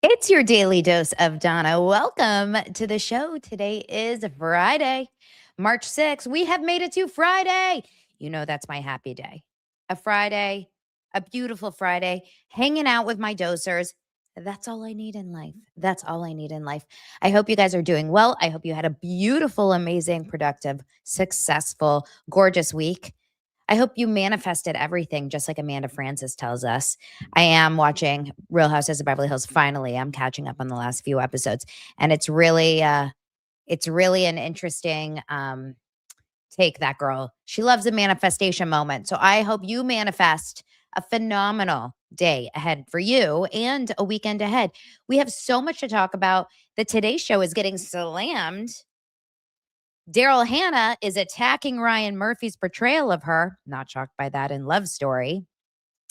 It's your daily dose of Donna. Welcome to the show. Today is Friday, March 6th. We have made it to Friday. You know, that's my happy day. A Friday, a beautiful Friday, hanging out with my dosers. That's all I need in life. That's all I need in life. I hope you guys are doing well. I hope you had a beautiful, amazing, productive, successful, gorgeous week. I hope you manifested everything, just like Amanda Francis tells us. I am watching Real Housewives of Beverly Hills. Finally, I'm catching up on the last few episodes, and it's really an interesting take. That girl, she loves a manifestation moment. So I hope you manifest a phenomenal day ahead for you and a weekend ahead. We have so much to talk about. The Today Show is getting slammed. Darryl Hannah is attacking Ryan Murphy's portrayal of her. Not shocked by that in Love Story.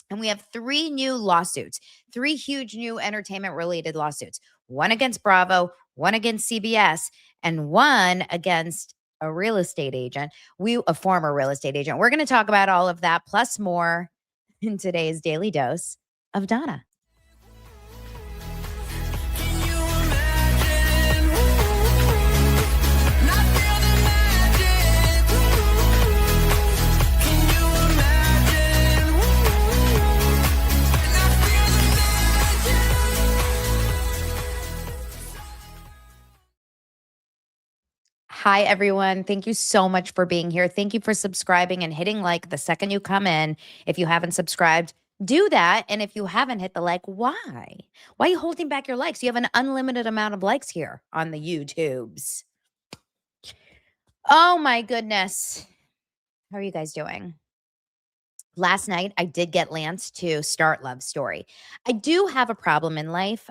And we have three new lawsuits, three huge new entertainment related lawsuits, one against Bravo, one against CBS, and one against a real estate agent. A former real estate agent. We're going to talk about all of that plus more in today's Daily Dose of Donna. Hi, everyone. Thank you so much for being here. Thank you for subscribing and hitting like the second you come in. If you haven't subscribed, do that. And if you haven't hit the like, why? Why are you holding back your likes? You have an unlimited amount of likes here on the YouTubes. Oh, my goodness. How are you guys doing? Last night, I did get Lance to start Love Story. I do have a problem in life.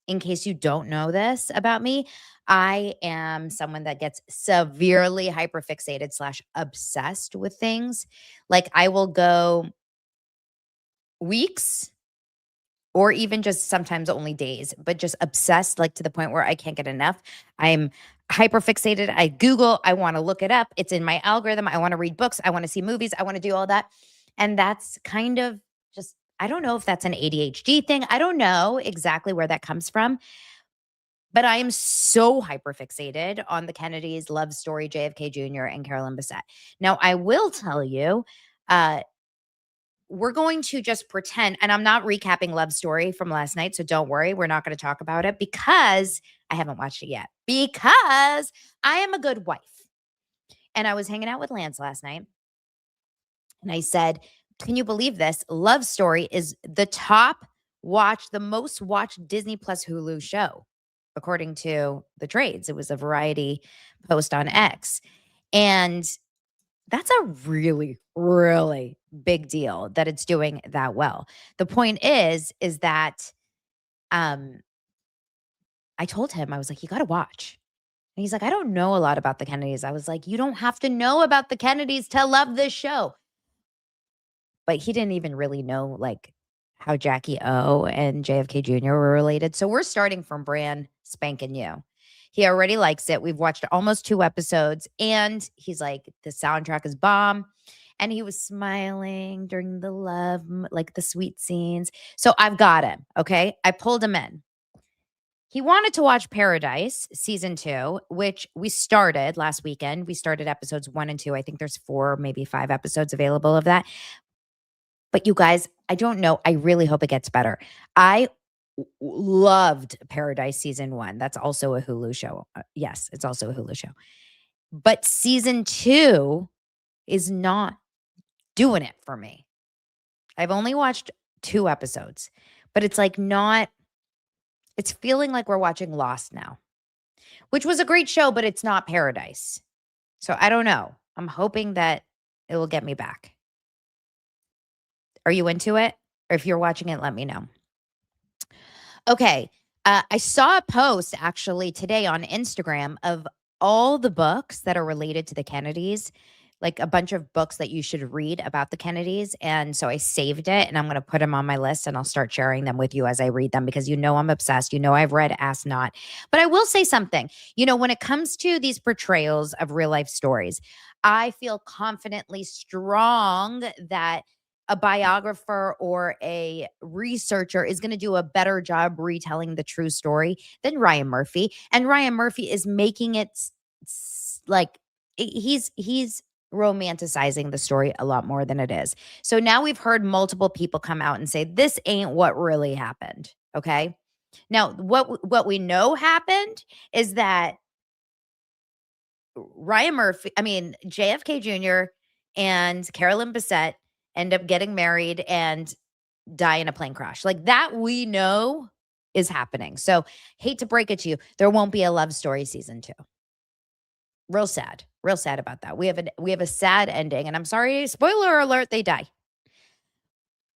In case you don't know this about me, I am someone that gets severely hyperfixated / obsessed with things. Like I will go weeks or even just sometimes only days, but just obsessed, like to the point where I can't get enough. I'm hyperfixated. I Google, I want to look it up. It's in my algorithm. I want to read books. I want to see movies. I want to do all that. And that's kind of just, I don't know if that's an ADHD thing. I don't know exactly where that comes from. But I am so hyperfixated on the Kennedys, Love Story, JFK Jr., and Carolyn Bessette. Now, I will tell you, we're going to just pretend, and I'm not recapping Love Story from last night, so don't worry. We're not going to talk about it because I haven't watched it yet, because I am a good wife. And I was hanging out with Lance last night, and I said, can you believe this? Love Story is the most watched Disney Plus Hulu show, according to the trades. It was a Variety post on X. And that's a really, really big deal that it's doing that well. The point is that I told him, I was like, you got to watch. And he's like, I don't know a lot about the Kennedys. I was like, you don't have to know about the Kennedys to love this show. But he didn't even really know like how Jackie O and JFK Jr. were related. So we're starting from brand spanking new. He already likes it. We've watched almost 2 episodes, and he's like, the soundtrack is bomb. And he was smiling during the love, like the sweet scenes. So I've got him. Okay. I pulled him in. He wanted to watch Paradise season 2, which we started last weekend. We started episodes 1 and 2. I think there's 4, maybe 5 episodes available of that. But you guys, I don't know. I really hope it gets better. I loved Paradise season 1. That's also a Hulu show. Yes, it's also a Hulu show. But season 2 is not doing it for me. I've only watched 2 episodes, but it's like it's feeling like we're watching Lost now, which was a great show, but it's not Paradise. So I don't know. I'm hoping that it will get me back. Are you into it? Or if you're watching it, let me know. Okay. I saw a post actually today on Instagram of all the books that are related to the Kennedys, like a bunch of books that you should read about the Kennedys. And so I saved it, and I'm going to put them on my list, and I'll start sharing them with you as I read them, because you know I'm obsessed. You know I've read Ask Not. But I will say something. When it comes to these portrayals of real life stories, I feel confidently strong that a biographer or a researcher is going to do a better job retelling the true story than Ryan Murphy. And Ryan Murphy is making it like he's romanticizing the story a lot more than it is. So now we've heard multiple people come out and say this ain't what really happened, okay? Now, what we know happened is that JFK Jr. and Carolyn Bessette end up getting married and die in a plane crash. Like that we know is happening. So hate to break it to you, there won't be a love story season 2. Real sad about that. We have a sad ending, and I'm sorry, spoiler alert, they die.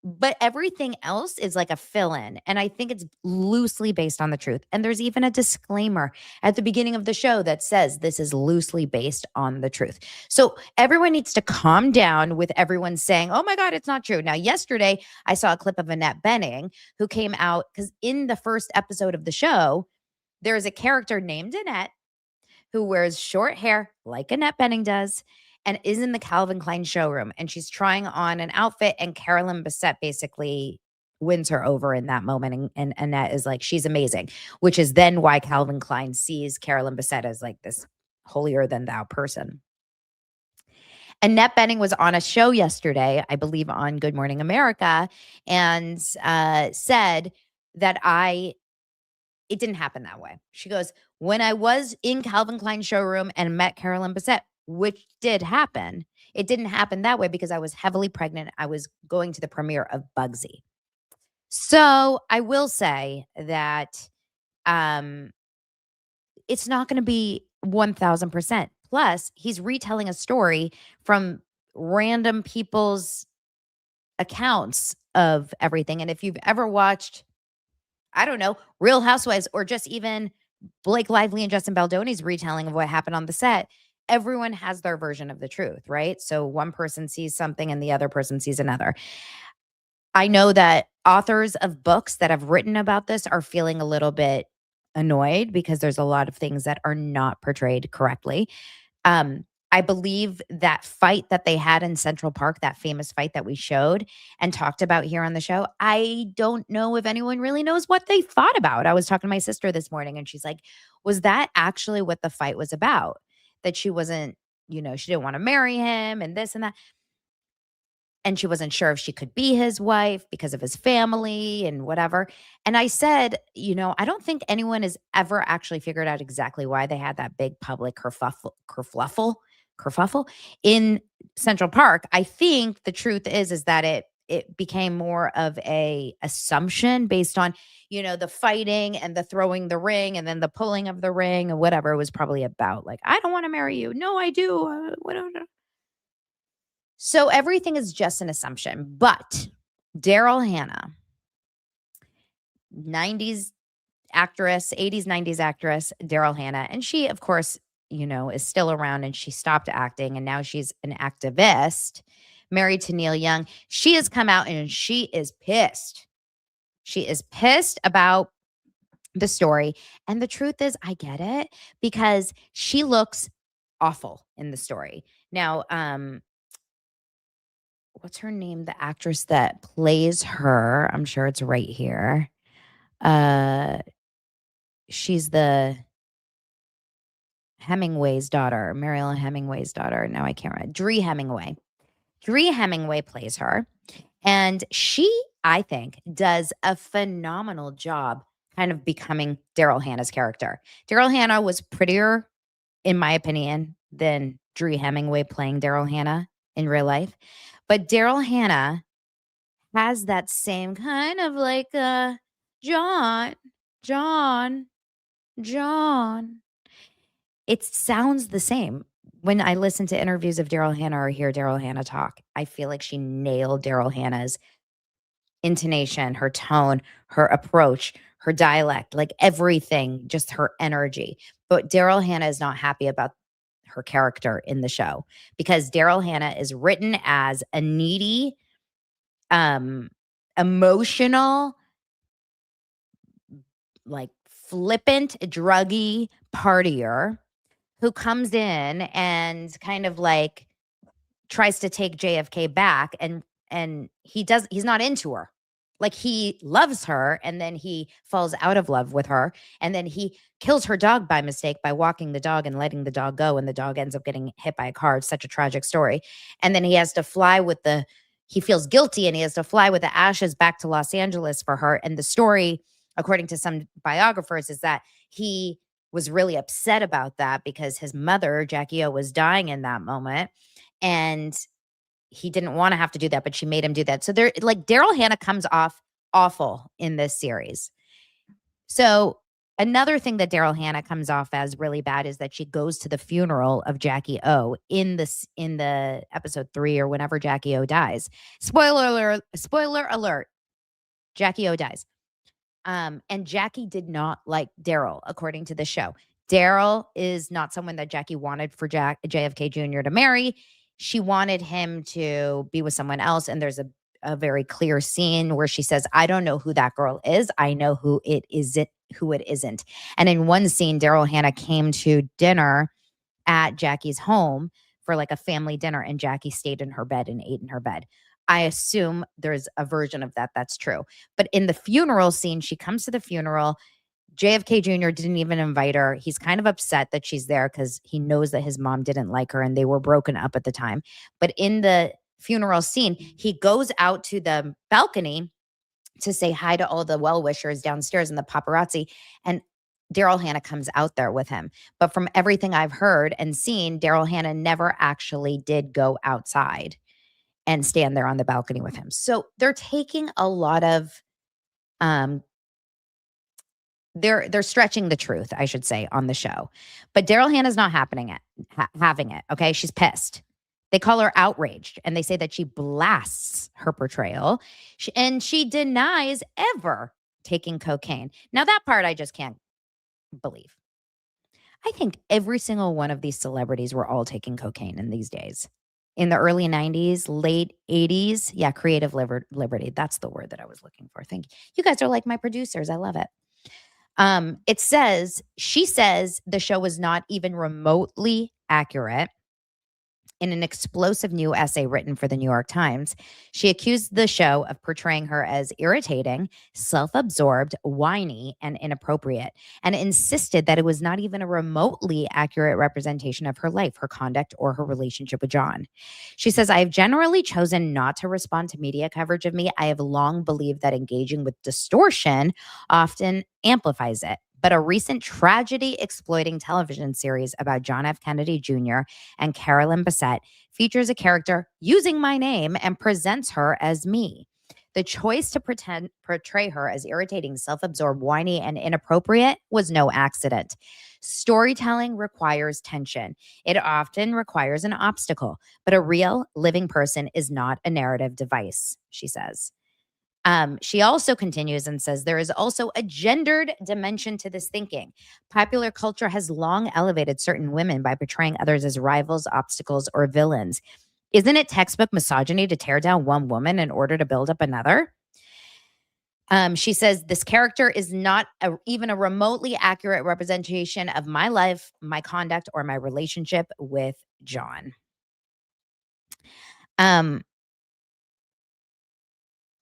But everything else is like a fill-in, and I think it's loosely based on the truth. And there's even a disclaimer at the beginning of the show that says this is loosely based on the truth. So everyone needs to calm down with everyone saying, "Oh my God, it's not true." Now, yesterday I saw a clip of Annette Bening who came out because in the first episode of the show, there is a character named Annette who wears short hair like Annette Bening does and is in the Calvin Klein showroom. And she's trying on an outfit, and Carolyn Bessette basically wins her over in that moment. And Annette is like, she's amazing, which is then why Calvin Klein sees Carolyn Bessette as like this holier than thou person. Annette Bening was on a show yesterday, I believe on Good Morning America, and said that it didn't happen that way. She goes, when I was in Calvin Klein showroom and met Carolyn Bessette, which did happen, it didn't happen that way because I was heavily pregnant. I was going to the premiere of Bugsy. So I will say that it's not going to be 1000%. Plus, he's retelling a story from random people's accounts of everything. And if you've ever watched, I don't know, Real Housewives or just even Blake Lively and Justin Baldoni's retelling of what happened on the set, everyone has their version of the truth, right? So one person sees something and the other person sees another. I know that authors of books that have written about this are feeling a little bit annoyed because there's a lot of things that are not portrayed correctly. I believe that fight that they had in Central Park, that famous fight that we showed and talked about here on the show, I don't know if anyone really knows what they thought about. I was talking to my sister this morning and she's like, was that actually what the fight was about? That she wasn't, she didn't want to marry him and this and that. And she wasn't sure if she could be his wife because of his family and whatever. And I said, I don't think anyone has ever actually figured out exactly why they had that big public kerfuffle in Central Park. I think the truth is that it became more of a assumption based on, the fighting and the throwing the ring and then the pulling of the ring and whatever it was probably about. Like, I don't want to marry you. No, I do. Whatever. So everything is just an assumption. But Darryl Hannah, 90s actress, 80s, 90s actress, Darryl Hannah, and she, of course, is still around and she stopped acting and now she's an activist, married to Neil Young. She has come out and she is pissed. She is pissed about the story. And the truth is, I get it because she looks awful in the story. Now, what's her name? The actress that plays her. I'm sure it's right here. She's the Hemingway's daughter, Mariel Hemingway's daughter. Now I can't remember. Dree Hemingway. Dree Hemingway plays her. And she, I think, does a phenomenal job kind of becoming Darryl Hannah's character. Darryl Hannah was prettier, in my opinion, than Dree Hemingway playing Darryl Hannah in real life. But Darryl Hannah has that same kind of like John. It sounds the same. When I listen to interviews of Darryl Hannah or hear Darryl Hannah talk, I feel like she nailed Darryl Hannah's intonation, her tone, her approach, her dialect, like everything, just her energy. But Darryl Hannah is not happy about her character in the show because Darryl Hannah is written as a needy, emotional, like flippant, druggy partier who comes in and kind of like tries to take JFK back and and he's not into her. Like, he loves her, and then he falls out of love with her, and then he kills her dog by mistake by walking the dog and letting the dog go, and the dog ends up getting hit by a car. It's such a tragic story. And then he feels guilty, and he has to fly with the ashes back to Los Angeles for her. And the story, according to some biographers, is that he was really upset about that because his mother, Jackie O, was dying in that moment. And he didn't want to have to do that, but she made him do that. So Darryl Hannah comes off awful in this series. So another thing that Darryl Hannah comes off as really bad is that she goes to the funeral of Jackie O in the episode 3 or whenever Jackie O dies. Spoiler alert. Jackie O dies. And Jackie did not like Darryl, according to the show. Darryl is not someone that Jackie wanted for JFK Jr. to marry. She wanted him to be with someone else. And there's a very clear scene where she says, I don't know who that girl is. I know who it isn't. And in one scene, Darryl Hannah came to dinner at Jackie's home for like a family dinner, and Jackie stayed in her bed and ate in her bed. I assume there's a version of that that's true. But in the funeral scene, she comes to the funeral. JFK Jr. didn't even invite her. He's kind of upset that she's there because he knows that his mom didn't like her and they were broken up at the time. But in the funeral scene, he goes out to the balcony to say hi to all the well-wishers downstairs and the paparazzi. And Darryl Hannah comes out there with him. But from everything I've heard and seen, Darryl Hannah never actually did go outside and stand there on the balcony with him. So they're taking a lot of they're stretching the truth, I should say, on the show. But Darryl Hannah's not having it. Okay. She's pissed. They call her outraged, and they say that she blasts her portrayal, and she denies ever taking cocaine. Now, that part I just can't believe. I think every single one of these celebrities were all taking cocaine in these days. In the early 90s, late 80s. Yeah, creative liberty. That's the word that I was looking for. Thank you. You guys are like my producers. I love it. She says the show was not even remotely accurate. In an explosive new essay written for the New York Times, she accused the show of portraying her as irritating, self-absorbed, whiny, and inappropriate, and insisted that it was not even a remotely accurate representation of her life, her conduct, or her relationship with John. She says, I have generally chosen not to respond to media coverage of me. I have long believed that engaging with distortion often amplifies it. But a recent tragedy-exploiting television series about John F. Kennedy Jr. and Carolyn Bessette features a character using my name and presents her as me. The choice to portray her as irritating, self-absorbed, whiny, and inappropriate was no accident. Storytelling requires tension. It often requires an obstacle, but a real, living person is not a narrative device, she says. She also continues and says, there is also a gendered dimension to this thinking. Popular culture has long elevated certain women by portraying others as rivals, obstacles, or villains. Isn't it textbook misogyny to tear down one woman in order to build up another? She says, this character is not even a remotely accurate representation of my life, my conduct, or my relationship with John.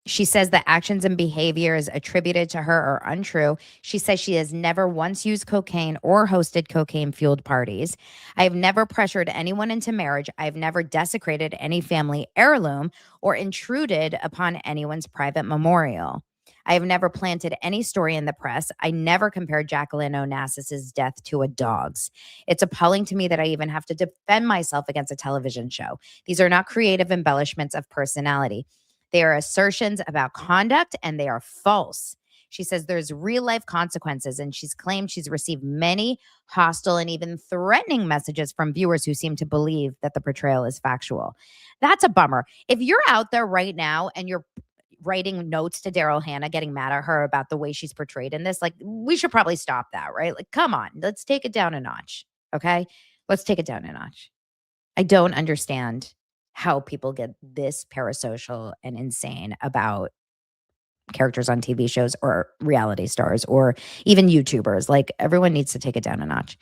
She says the actions and behaviors attributed to her are untrue. She says she has never once used cocaine or hosted cocaine-fueled parties. I have never pressured anyone into marriage. I have never desecrated any family heirloom or intruded upon anyone's private memorial. I have never planted any story in the press. I never compared Jacqueline Onassis's death to a dog's. It's appalling to me that I even have to defend myself against a television show. These are not creative embellishments of personality. They are assertions about conduct, and they are false. She says there's real-life consequences, and she's claimed she's received many hostile and even threatening messages from viewers who seem to believe that the portrayal is factual. That's a bummer. If you're out there right now and you're writing notes to Darryl Hannah, getting mad at her about the way she's portrayed in this, like, we should probably stop that, right? Like, come on, let's take it down a notch, okay? Let's take it down a notch. I don't understand how people get this parasocial and insane about characters on TV shows or reality stars or even YouTubers. Like, everyone needs to take it down a notch.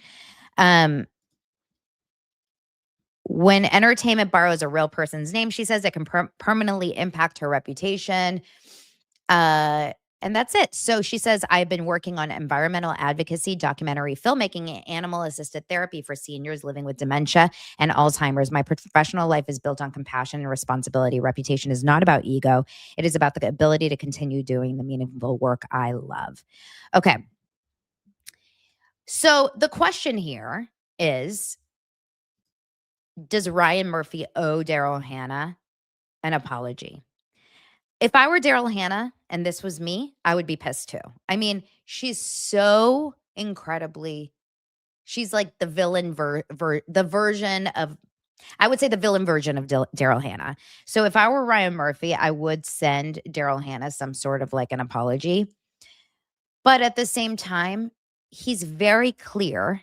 When entertainment borrows a real person's name, she says it can permanently impact her reputation. And that's it. So she says, I've been working on environmental advocacy, documentary filmmaking, and animal assisted therapy for seniors living with dementia and Alzheimer's. My professional life is built on compassion and responsibility. Reputation is not about ego, it is about the ability to continue doing the meaningful work I love. Okay. So the question here is, does Ryan Murphy owe Darryl Hannah an apology? If I were Darryl Hannah and this was me, I would be pissed too. I mean, she's so incredibly, she's like the villain the version of, I would say the villain version of Darryl Hannah. So if I were Ryan Murphy, I would send Darryl Hannah some sort of like an apology. But at the same time, he's very clear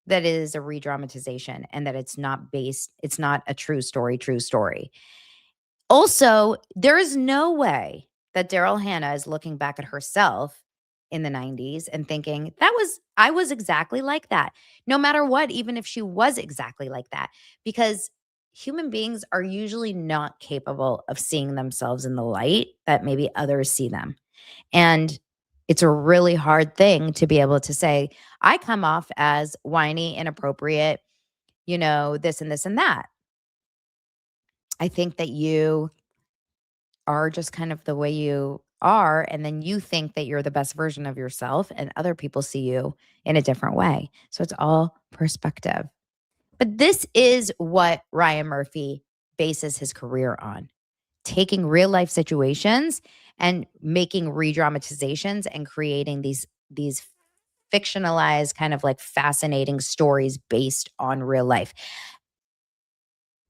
that it is a re-dramatization and that it's not a true story. Also, there is no way that Darryl Hannah is looking back at herself in the 90s and thinking, I was exactly like that. No matter what, even if she was exactly like that, because human beings are usually not capable of seeing themselves in the light that maybe others see them. And it's a really hard thing to be able to say, I come off as whiny, inappropriate, this and this and that. I think that you are just kind of the way you are, and then you think that you're the best version of yourself, and other people see you in a different way. So it's all perspective. But this is what Ryan Murphy bases his career on: taking real life situations and making re-dramatizations and creating these fictionalized, kind of like fascinating stories based on real life.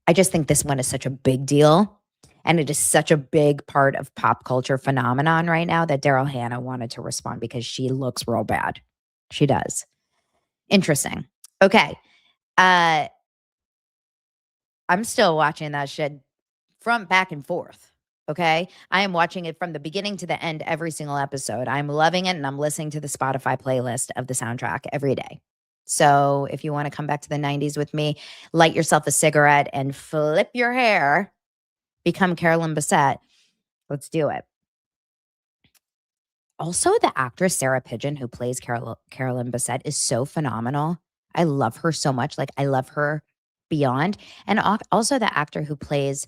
I just think this one is such a big deal. And it is such a big part of pop culture phenomenon right now that Darryl Hannah wanted to respond because she looks real bad. She does. Interesting. Okay. I'm still watching that shit from back and forth. Okay. I am watching it from the beginning to the end, every single episode. I'm loving it. And I'm listening to the Spotify playlist of the soundtrack every day. So if you want to come back to the 90s with me, light yourself a cigarette and flip your hair, become Carolyn Bessette. Let's do it. Also, the actress Sarah Pidgeon, who plays Carolyn Bessette, is so phenomenal. I love her so much. Like, I love her beyond. And also the actor who plays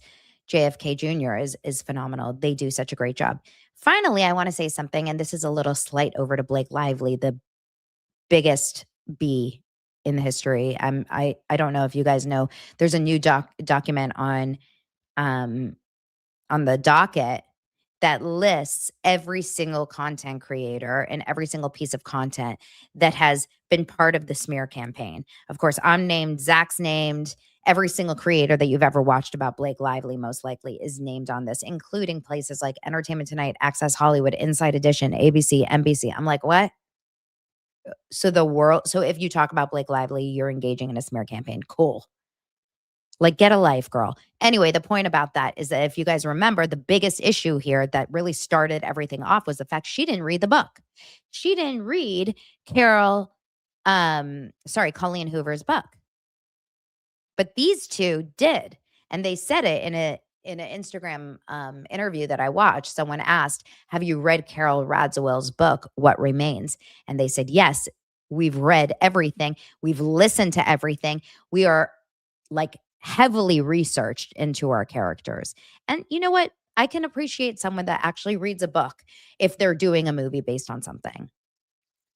JFK Jr. is phenomenal. They do such a great job. Finally, I want to say something, and this is a little slight over to Blake Lively, the biggest B in the history. I don't know if you guys know, there's a new document on the docket that lists every single content creator and every single piece of content that has been part of the smear campaign. Of course, I'm named, Zach's named, every single creator that you've ever watched about Blake Lively most likely is named on this, including places like Entertainment Tonight, Access Hollywood, Inside Edition, ABC, NBC. I'm like, what? So if you talk about Blake Lively, you're engaging in a smear campaign. Cool. Like, get a life, girl. Anyway, the point about that is that if you guys remember, the biggest issue here that really started everything off was the fact she didn't read the book. She didn't read Colleen Hoover's book. But these two did. And they said it in an Instagram interview that I watched. Someone asked, have you read Carol Radzawill's book, What Remains? And they said, yes, we've read everything. We've listened to everything. We are like heavily researched into our characters. And you know what? I can appreciate someone that actually reads a book if they're doing a movie based on something.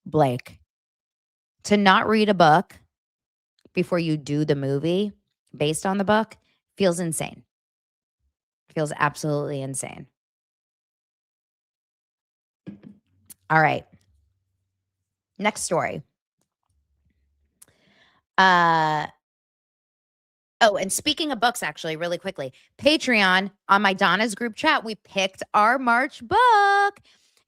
Blake, to not read a book before you do the movie based on the book feels insane. Feels absolutely insane. All right. Next story. Oh, and speaking of books, actually, really quickly, Patreon, on my Donna's group chat, we picked our March book.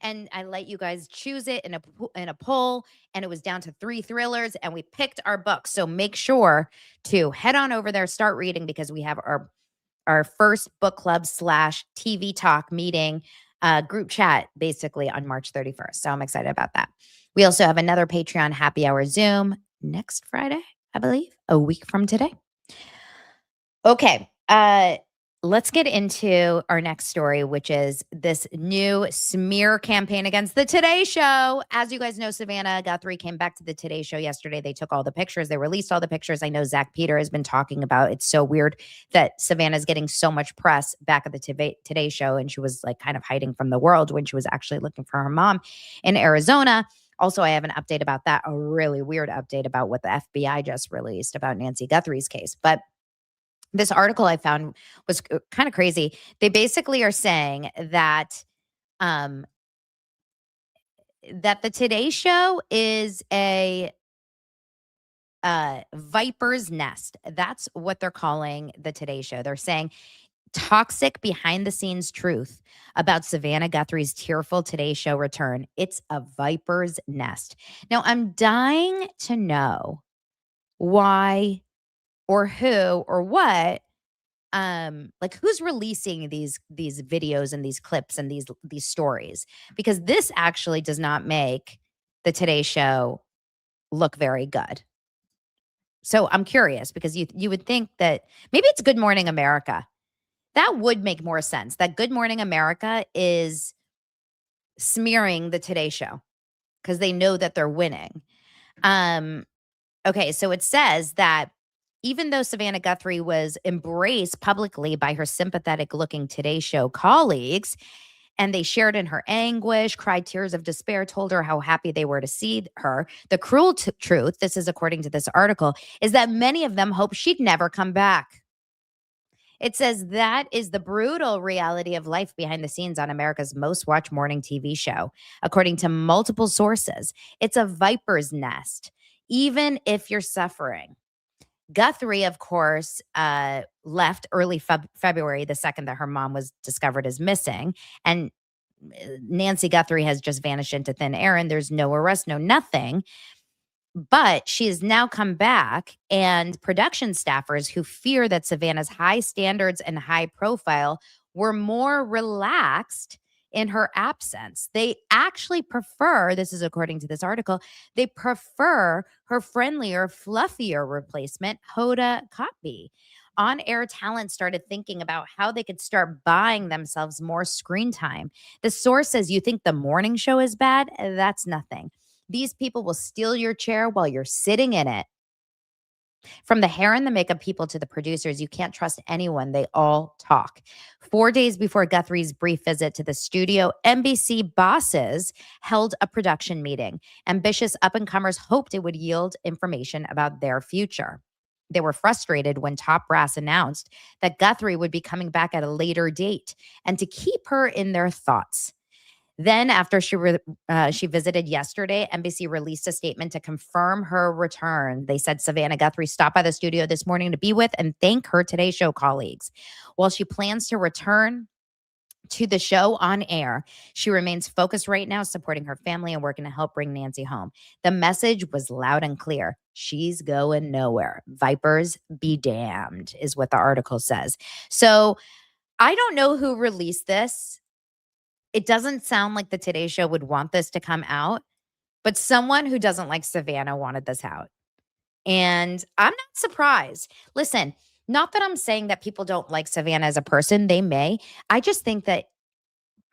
And I let you guys choose it in a poll, and it was down to 3 thrillers, and we picked our book. So make sure to head on over there, start reading, because we have our first book club / TV talk meeting group chat basically on March 31st. So I'm excited about that. We also have another Patreon happy hour Zoom next Friday, I believe, a week from today. Okay. Let's get into our next story, which is this new smear campaign against the Today Show. As you guys know, Savannah Guthrie came back to the Today Show yesterday. They took all the pictures. They released all the pictures. I know Zach Peter has been talking about it's so weird that Savannah's getting so much press back at the Today Show, and she was like kind of hiding from the world when she was actually looking for her mom in Arizona. Also, I have an update about that, a really weird update about what the FBI just released about Nancy Guthrie's case. But this article I found was kind of crazy. They basically are saying that um that the Today Show is a viper's nest. That's what they're calling the Today Show. They're saying toxic behind the scenes truth about Savannah Guthrie's tearful Today Show return. It's a viper's nest. Now, I'm dying to know why or who or what like who's releasing these videos and these clips and these stories, because this actually does not make the Today Show look very good. So I'm curious, because you would think that maybe it's Good Morning America. That would make more sense, that Good Morning America is smearing the Today Show because they know that they're winning. Okay, so it says that even though Savannah Guthrie was embraced publicly by her sympathetic looking Today Show colleagues, and they shared in her anguish, cried tears of despair, told her how happy they were to see her, the cruel truth, this is according to this article, is that many of them hoped she'd never come back. It says that is the brutal reality of life behind the scenes on America's most watched morning TV show. According to multiple sources, it's a viper's nest, even if you're suffering. Guthrie, of course, left early February, the second that her mom was discovered as missing. And Nancy Guthrie has just vanished into thin air, and there's no arrest, no nothing. But she has now come back, and production staffers who fear that Savannah's high standards and high profile were more relaxed in her absence. They actually prefer, this is according to this article, they prefer her friendlier, fluffier replacement, Hoda Kotb. On-air talent started thinking about how they could start buying themselves more screen time. The source says, you think the morning show is bad? That's nothing. These people will steal your chair while you're sitting in it. From the hair and the makeup people to the producers, you can't trust anyone. They all talk. 4 days before Guthrie's brief visit to the studio, NBC bosses held a production meeting. Ambitious up-and-comers hoped it would yield information about their future. They were frustrated when top brass announced that Guthrie would be coming back at a later date and to keep her in their thoughts. Then, after she visited yesterday, NBC released a statement to confirm her return. They said Savannah Guthrie stopped by the studio this morning to be with and thank her Today Show colleagues. While she plans to return to the show on air, she remains focused right now, supporting her family and working to help bring Nancy home. The message was loud and clear. She's going nowhere. Vipers be damned, is what the article says. So I don't know who released this. It doesn't sound like the Today Show would want this to come out, but someone who doesn't like Savannah wanted this out. And I'm not surprised. Listen, not that I'm saying that people don't like Savannah as a person, they may. I just think that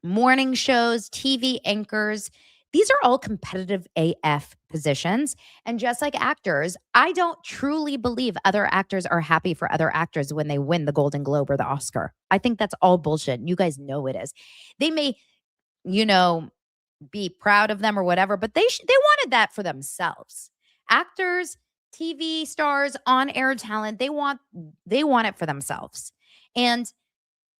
morning shows, TV anchors, these are all competitive AF positions. And just like actors, I don't truly believe other actors are happy for other actors when they win the Golden Globe or the Oscar. I think that's all bullshit. You guys know it is. They may, you know, be proud of them or whatever, but they wanted that for themselves. Actors, TV stars, on-air talent, they want it for themselves. And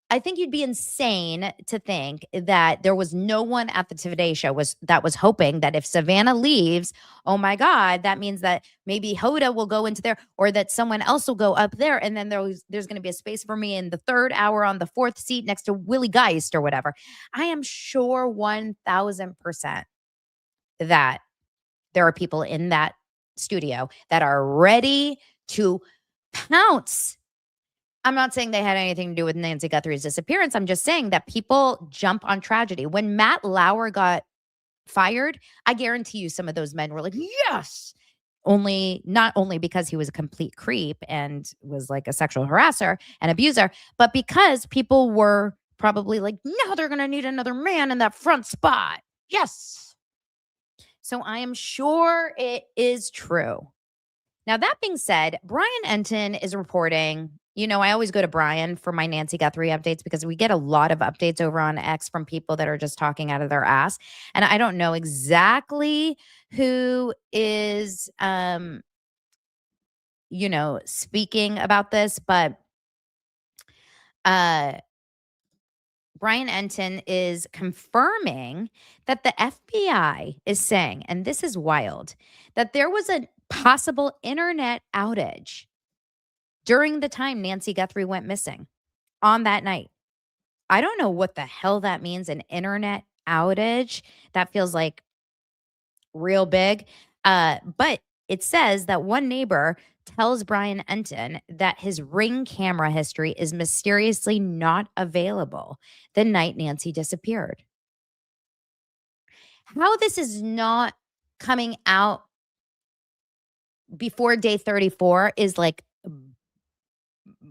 I think you'd be insane to think that there was no one at the Today Show that was hoping that if Savannah leaves, oh my God, that means that maybe Hoda will go into there, or that someone else will go up there, and then there's going to be a space for me in the third hour on the fourth seat next to Willie Geist or whatever. I am sure 1,000% that there are people in that studio that are ready to pounce. I'm not saying they had anything to do with Nancy Guthrie's disappearance. I'm just saying that people jump on tragedy. When Matt Lauer got fired, I guarantee you some of those men were like, yes, not only because he was a complete creep and was like a sexual harasser and abuser, but because people were probably like, now they're going to need another man in that front spot. Yes. So I am sure it is true. Now, that being said, Brian Enton is reporting. I always go to Brian for my Nancy Guthrie updates because we get a lot of updates over on X from people that are just talking out of their ass. And I don't know exactly who is, speaking about this, but Brian Enton is confirming that the FBI is saying, and this is wild, that there was a possible internet outage during the time Nancy Guthrie went missing on that night. I don't know what the hell that means, an internet outage. That feels like real big. But it says that one neighbor tells Brian Enton that his Ring camera history is mysteriously not available the night Nancy disappeared. How this is not coming out before day 34 is like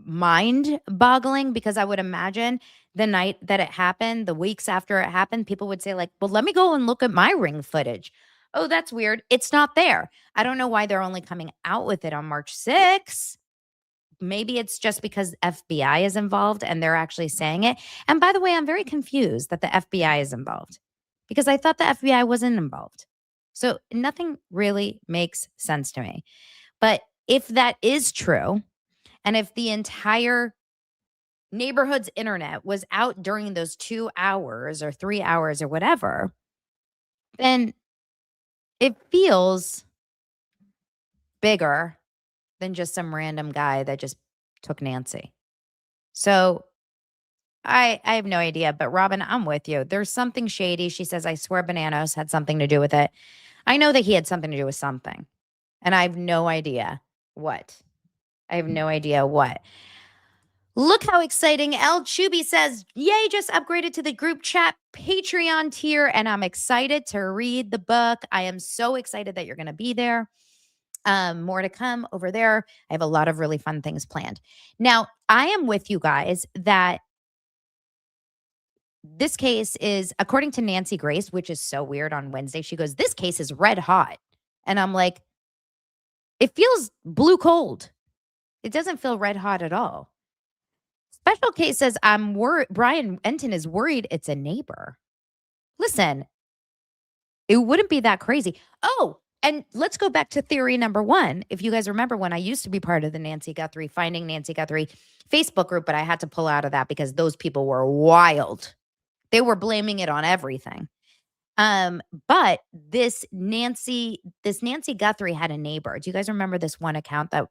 mind boggling, because I would imagine the night that it happened, the weeks after it happened, people would say like, well, let me go and look at my Ring footage. Oh, that's weird. It's not there. I don't know why they're only coming out with it on March 6th. Maybe it's just because FBI is involved and they're actually saying it. And by the way, I'm very confused that the FBI is involved because I thought the FBI wasn't involved. So nothing really makes sense to me. But if that is true, and if the entire neighborhood's internet was out during those 2 hours or 3 hours or whatever, then it feels bigger than just some random guy that just took Nancy. So I have no idea, but Robin, I'm with you. There's something shady. She says, I swear Bananas had something to do with it. I know that he had something to do with something, and I have no idea what. I have no idea what. Look how exciting. El Chuby says, yay, just upgraded to the group chat Patreon tier, and I'm excited to read the book. I am so excited that you're going to be there. More to come over there. I have a lot of really fun things planned. Now, I am with you guys that this case is, according to Nancy Grace, which is so weird, on Wednesday, she goes, this case is red hot. And I'm like, it feels blue cold. It doesn't feel red hot at all. Special case says, I'm worried. Brian Enton is worried it's a neighbor. Listen, it wouldn't be that crazy. Oh, and let's go back to theory number one. If you guys remember when I used to be part of the Nancy Guthrie, Finding Nancy Guthrie Facebook group, but I had to pull out of that because those people were wild. They were blaming it on everything. But this Nancy Guthrie had a neighbor. Do you guys remember this one account that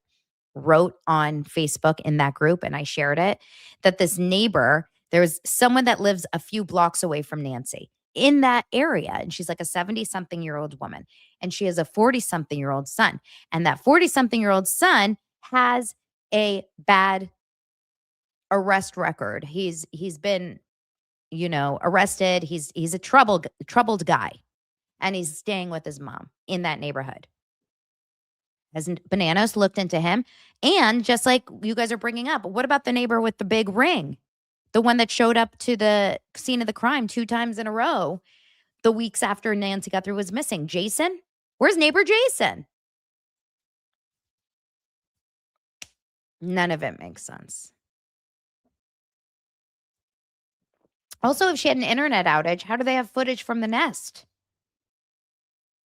wrote on Facebook in that group, and I shared it, that this neighbor, there's someone that lives a few blocks away from Nancy in that area, and she's like a 70-something-year-old woman, and she has a 40-something-year-old son, and that 40-something-year-old son has a bad arrest record. He's been, arrested. He's a troubled guy, and he's staying with his mom in that neighborhood. Has Bananas looked into him? And just like you guys are bringing up, what about the neighbor with the big ring? The one that showed up to the scene of the crime 2 times in a row the weeks after Nancy Guthrie was missing. Jason? Where's neighbor Jason? None of it makes sense. Also, if she had an internet outage, how do they have footage from the nest?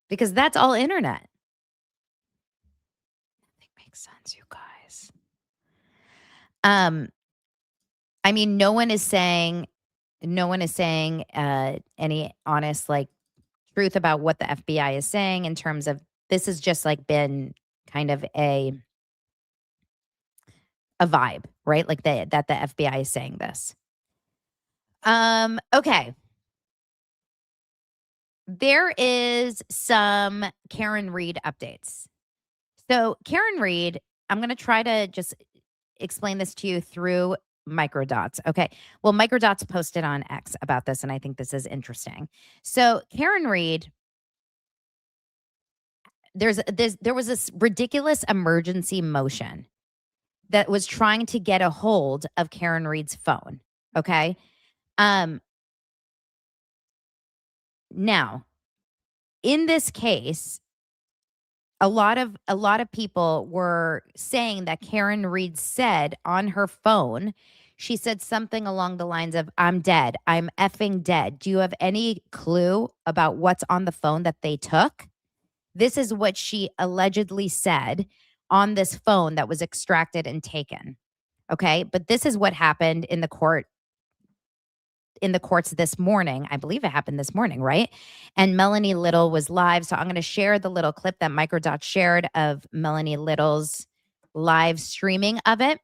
Because that's all internet. Makes sense, you guys. I mean, no one is saying any honest truth about what the FBI is saying in terms of this has just been kind of a vibe, right? Like that the FBI is saying this. Okay. There is some Karen Reed updates. So Karen Reed, I'm going to try to just explain this to you through Microdots. Okay. Well, Microdots posted on X about this, and I think this is interesting. So Karen Reed there was this ridiculous emergency motion that was trying to get a hold of Karen Reed's phone. Okay. Now, in this case, a lot of people were saying that Karen Reed said on her phone, she said something along the lines of, "I'm dead. I'm effing dead." Do you have any clue about what's on the phone that they took? This is what she allegedly said on this phone that was extracted and taken. Okay? But this is what happened in the courts this morning. I believe it happened this morning, right? And Melanie Little was live. So I'm going to share the little clip that Microdot shared of Melanie Little's live streaming of it.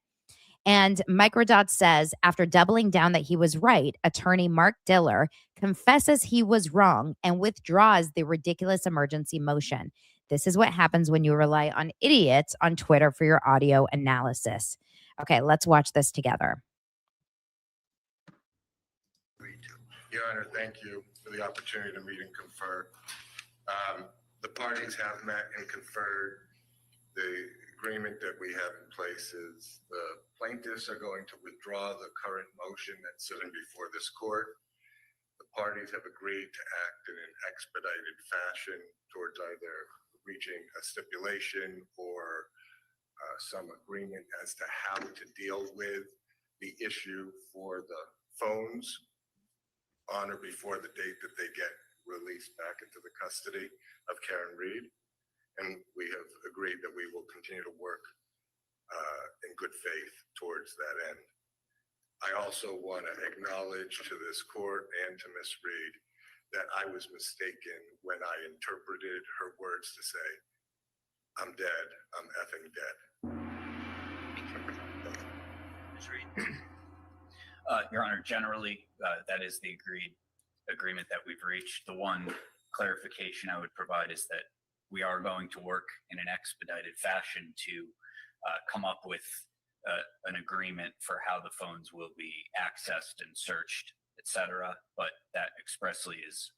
And Microdot says, after doubling down that he was right, attorney Mark Diller confesses he was wrong and withdraws the ridiculous emergency motion. This is what happens when you rely on idiots on Twitter for your audio analysis. Okay, let's watch this together. Your Honor, thank you for the opportunity to meet and confer. The parties have met and conferred. The agreement that we have in place is the plaintiffs are going to withdraw the current motion that's sitting before this court. The parties have agreed to act in an expedited fashion towards either reaching a stipulation or some agreement as to how to deal with the issue for the phones on or before the date that they get released back into the custody of Karen Reed. And we have agreed that we will continue to work in good faith towards that end. I also want to acknowledge to this court and to Ms. Reed that I was mistaken when I interpreted her words to say, "I'm dead, I'm effing dead." Ms. Reed? Your Honor, generally, that is the agreement that we've reached. The one clarification I would provide is that we are going to work in an expedited fashion to come up with an agreement for how the phones will be accessed and searched, etc. But that expressly is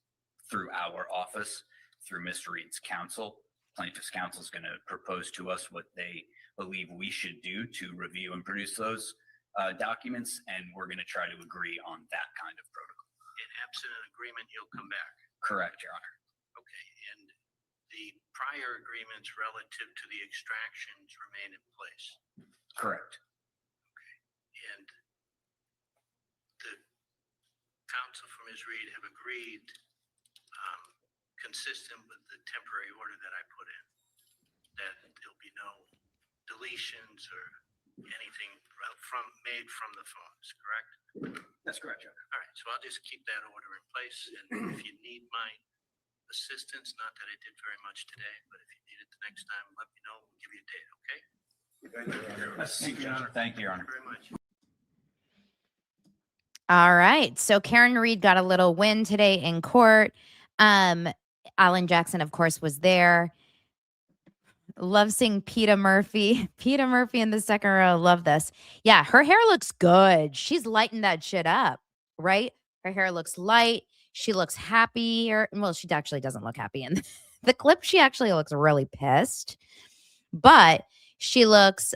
through our office, through Ms. Reed's counsel. Plaintiff's counsel is going to propose to us what they believe we should do to review and produce those documents, and we're going to try to agree on that kind of protocol. And absent an agreement, you'll come back. Correct, Your Honor. Okay, and the prior agreements relative to the extractions remain in place. Correct. Okay, and the counsel for Ms. Reed have agreed, consistent with the temporary order that I put in, that there'll be no deletions or anything made from the phones, correct? That's correct, Your Honor. All right, so I'll just keep that order in place, and if you need my assistance, not that I did very much today, but if you need it the next time, let me know. We'll give you a date, okay? Thank you, Your Honor. Thank you, Your Honor. Very much. All right. So Karen Reed got a little win today in court. Alan Jackson, of course, was there. Love seeing Peter Murphy. Peter Murphy in the second row. Love this. Yeah, her hair looks good. She's lighting that shit up, right? Her hair looks light. She looks happy. Well, she actually doesn't look happy in the clip. She actually looks really pissed. But she looks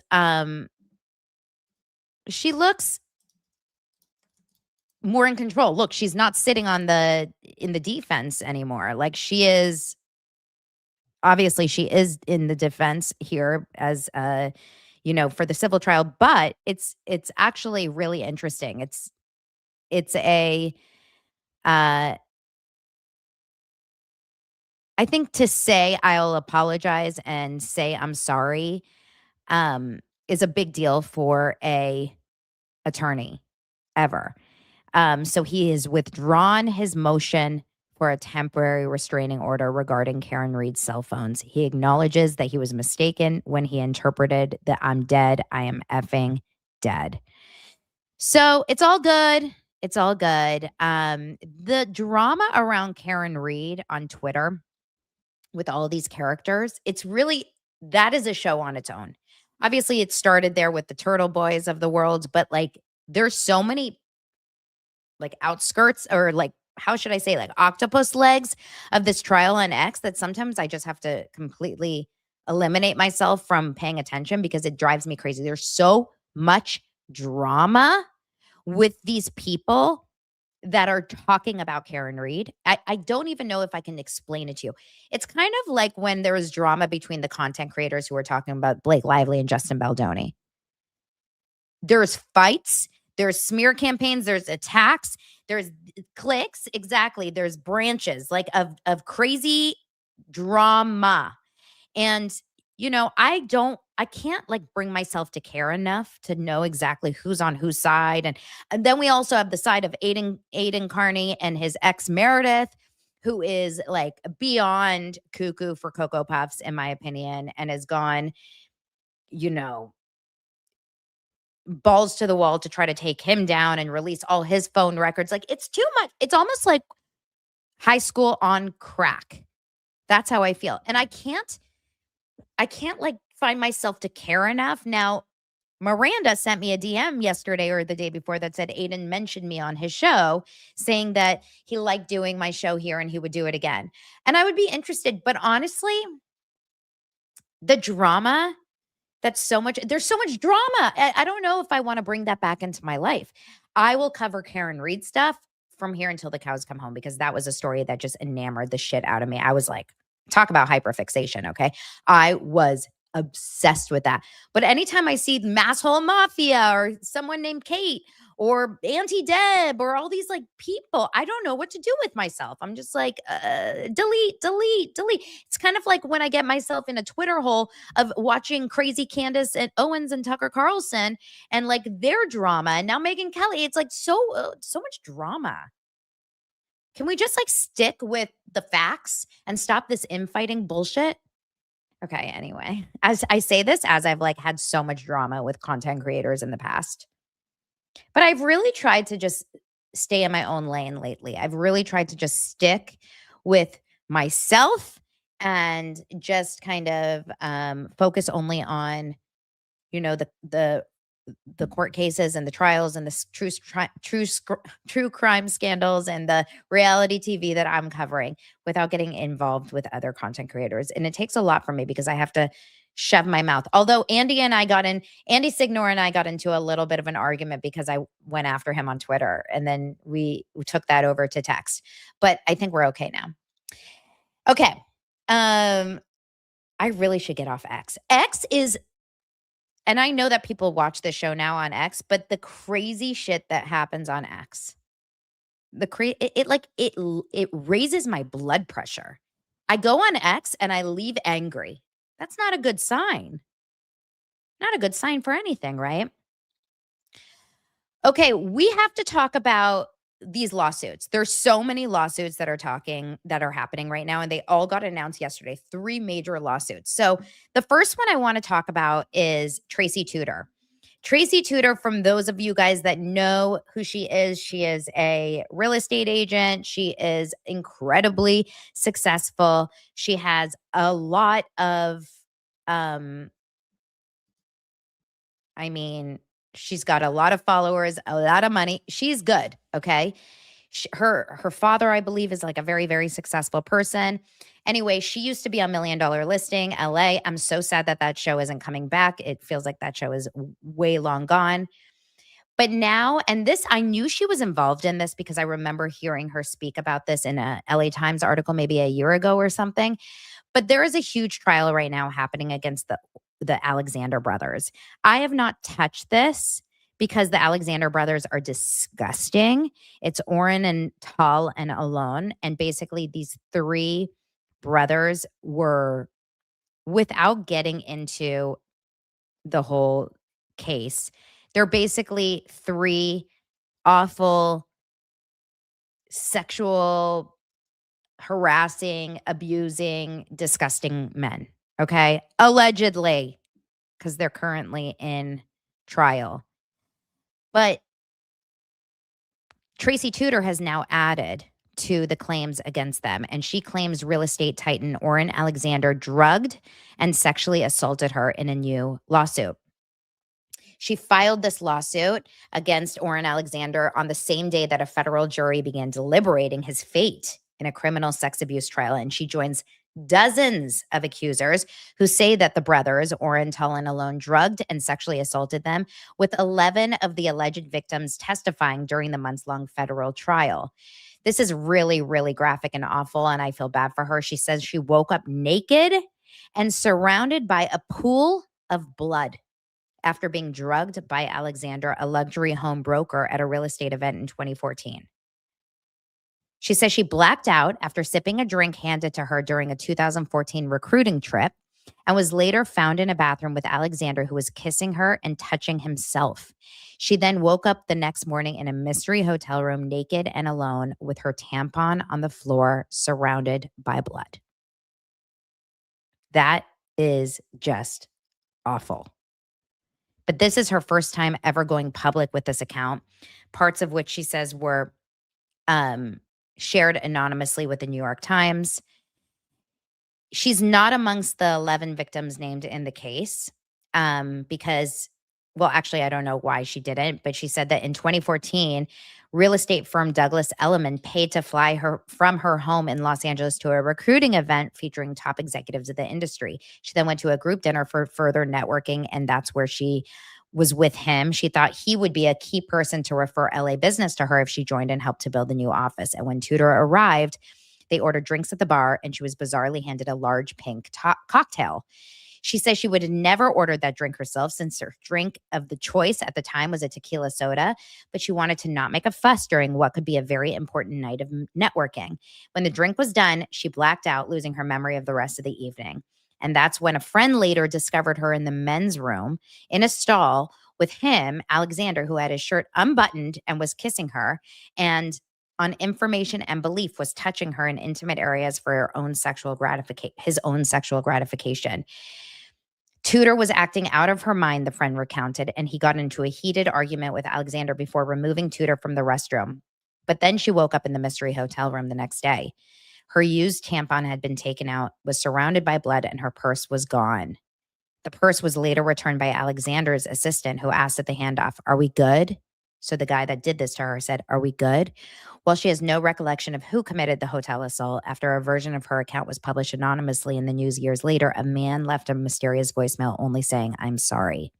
more in control. Look, she's not sitting in the defense anymore. Like, she is. Obviously, she is in the defense here as for the civil trial, but it's actually really interesting. It's a I think to say I'll apologize and say I'm sorry is a big deal for a attorney ever. So he has withdrawn his motion for a temporary restraining order regarding Karen Reed's cell phones. He acknowledges that he was mistaken when he interpreted that "I'm dead, I am effing dead." So it's all good. It's all good. The drama around Karen Reed on Twitter with all these characters, that is a show on its own. Obviously, it started there with the Turtle Boys of the world, but like there's so many like outskirts or like how should I say, like octopus legs of this trial on X that sometimes I just have to completely eliminate myself from paying attention because it drives me crazy. There's so much drama with these people that are talking about Karen Reed. I don't even know if I can explain it to you. It's kind of like when there was drama between the content creators who were talking about Blake Lively and Justin Baldoni. There's fights, there's smear campaigns, there's attacks, there's clicks, exactly. There's branches like of crazy drama. And I can't like bring myself to care enough to know exactly who's on whose side. And then we also have the side of Aiden Carney and his ex Meredith, who is like beyond cuckoo for Cocoa Puffs, in my opinion, and has gone, balls to the wall to try to take him down and release all his phone records. Like, it's too much. It's almost like high school on crack. That's how I feel. And I can't like find myself to care enough. Now, Miranda sent me a DM yesterday or the day before that said Aiden mentioned me on his show, saying that he liked doing my show here and he would do it again. And I would be interested. But honestly, the drama, there's so much drama. I don't know if I want to bring that back into my life. I will cover Karen Reed stuff from here until the cows come home, because that was a story that just enamored the shit out of me. I was like, talk about hyperfixation, okay? I was obsessed with that. But anytime I see Masshole Mafia or someone named Kate or Auntie Deb or all these like people, I don't know what to do with myself. I'm just like, delete. It's kind of like when I get myself in a Twitter hole of watching Crazy Candace and Owens and Tucker Carlson and like their drama. And now Megyn Kelly, it's like so much drama. Can we just like stick with the facts and stop this infighting bullshit? Okay, anyway, as I say this, as I've like had so much drama with content creators in the past, but I've really tried to just stay in my own lane lately. I've really tried to just stick with myself and just kind of focus only on, the court cases and the trials and the true crime scandals and the reality TV that I'm covering, without getting involved with other content creators. And it takes a lot for me because I have to shove my mouth. Although Andy Signor and I got into a little bit of an argument because I went after him on Twitter, and then we took that over to text. But I think we're okay now. Okay. I really should get off X. X is, and I know that people watch this show now on X, but the crazy shit that happens on X, it raises my blood pressure. I go on X and I leave angry. That's not a good sign. Not a good sign for anything, right? Okay, we have to talk about these lawsuits. There's so many lawsuits that are happening right now, and they all got announced yesterday. 3 major lawsuits. So the first one I want to talk about is Tracy Tudor. Tracy Tudor, from those of you guys that know who she is a real estate agent. She is incredibly successful. She has a lot of, she's got a lot of followers, a lot of money. She's good, okay? Her father, I believe, is like a very, very successful person. Anyway, she used to be on $1 Million Listing, LA. I'm so sad that show isn't coming back. It feels like that show is way long gone. But now, and this, I knew she was involved in this because I remember hearing her speak about this in a LA Times article maybe a year ago or something. But there is a huge trial right now happening against the Alexander brothers. I have not touched this because the Alexander brothers are disgusting. It's Oren and Tal and Alon. And basically these 3 brothers were, without getting into the whole case, they're basically 3 awful, sexual, harassing, abusing, disgusting men. Okay. Allegedly, because they're currently in trial. But Tracy Tudor has now added to the claims against them, and she claims real estate titan Oren Alexander drugged and sexually assaulted her in a new lawsuit. She filed this lawsuit against Orrin Alexander on the same day that a federal jury began deliberating his fate in a criminal sex abuse trial. And she joins dozens of accusers who say that the brothers, Orrin, Tullen, alone, drugged and sexually assaulted them, with 11 of the alleged victims testifying during the months-long federal trial. This is really, really graphic and awful, and I feel bad for her. She says she woke up naked and surrounded by a pool of blood after being drugged by Alexander, a luxury home broker at a real estate event in 2014. She says she blacked out after sipping a drink handed to her during a 2014 recruiting trip and was later found in a bathroom with Alexander, who was kissing her and touching himself. She then woke up the next morning in a mystery hotel room, naked and alone, with her tampon on the floor, surrounded by blood. That is just awful. But this is her first time ever going public with this account, parts of which she says were shared anonymously with the New York Times. She's not amongst the 11 victims named in the case because, well, actually, I don't know why she didn't, but she said that in 2014, real estate firm Douglas Elliman paid to fly her from her home in Los Angeles to a recruiting event featuring top executives of the industry. She then went to a group dinner for further networking, and that's where she was with him. She thought he would be a key person to refer LA business to her if she joined and helped to build a new office. And when Tudor arrived, they ordered drinks at the bar, and she was bizarrely handed a large pink cocktail. She says she would have never ordered that drink herself since her drink of the choice at the time was a tequila soda, but she wanted to not make a fuss during what could be a very important night of networking. When the drink was done, she blacked out, losing her memory of the rest of the evening. And that's when a friend later discovered her in the men's room in a stall with him, Alexander, who had his shirt unbuttoned and was kissing her, and on information and belief was touching her in intimate areas for her own his own sexual gratification. Tudor was acting out of her mind, the friend recounted, and he got into a heated argument with Alexander before removing Tudor from the restroom. But then she woke up in the mystery hotel room the next day. Her used tampon had been taken out, was surrounded by blood, and her purse was gone. The purse was later returned by Alexander's assistant, who asked at the handoff, "Are we good?" So the guy that did this to her said, "Are we good?" While she has no recollection of who committed the hotel assault, after a version of her account was published anonymously in the news years later, a man left a mysterious voicemail only saying, "I'm sorry."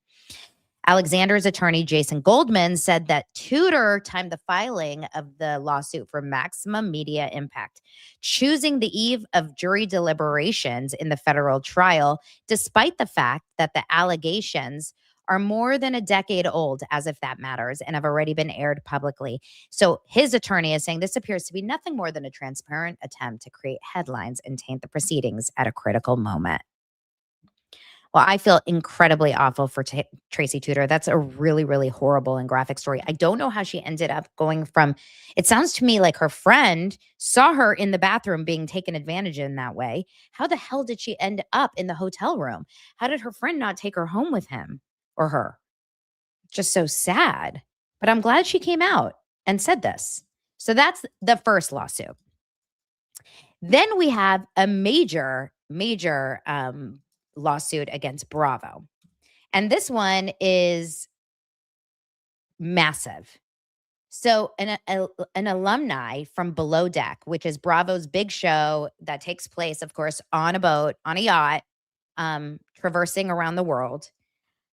Alexander's attorney, Jason Goldman, said that Tudor timed the filing of the lawsuit for maximum media impact, choosing the eve of jury deliberations in the federal trial, despite the fact that the allegations are more than a decade old, as if that matters, and have already been aired publicly. So his attorney is saying this appears to be nothing more than a transparent attempt to create headlines and taint the proceedings at a critical moment. Well, I feel incredibly awful for Tracy Tudor. That's a really, really horrible and graphic story. I don't know how she ended up going from, it sounds to me like her friend saw her in the bathroom being taken advantage of in that way. How the hell did she end up in the hotel room? How did her friend not take her home with him or her? Just so sad. But I'm glad she came out and said this. So that's the first lawsuit. Then we have a major lawsuit against Bravo. And this one is massive. So an alumni from Below Deck, which is Bravo's big show that takes place, of course, on a boat, on a yacht, traversing around the world.